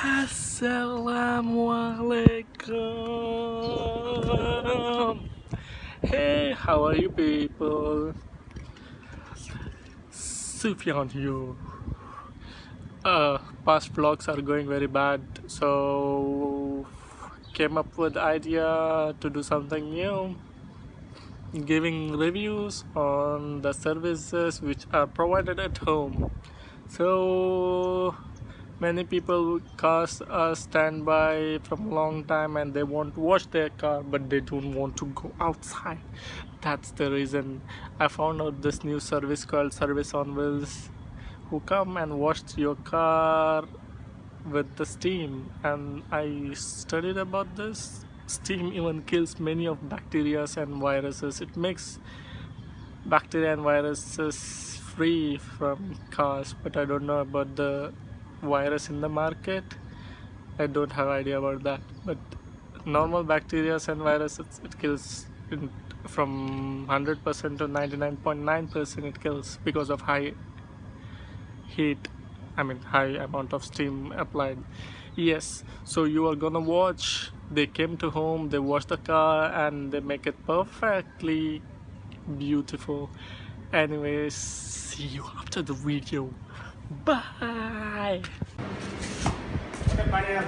Assalamualaikum. Hey, how are you people? Sufyan here. Past vlogs are going very bad, so came up with the idea to do something new, giving reviews on the services which are provided at home. So many people cars are standby from a long time and they want to wash their car, but they don't want to go outside. That's the reason I found out this new service called Service on Wheels, who come and wash your car with the steam. And I studied about this. Steam even kills many of bacteria and viruses. It makes bacteria and viruses free from cars, but I don't know about the virus in the market. I don't have idea about that, but normal bacteria and viruses, it kills from 100% to 99.9%. It kills because of high heat, I mean high amount of steam applied. Yes, so you are gonna watch. They came to home, they wash the car, and they make it perfectly beautiful. Anyways, see you after the video. Bye. Okay, bye.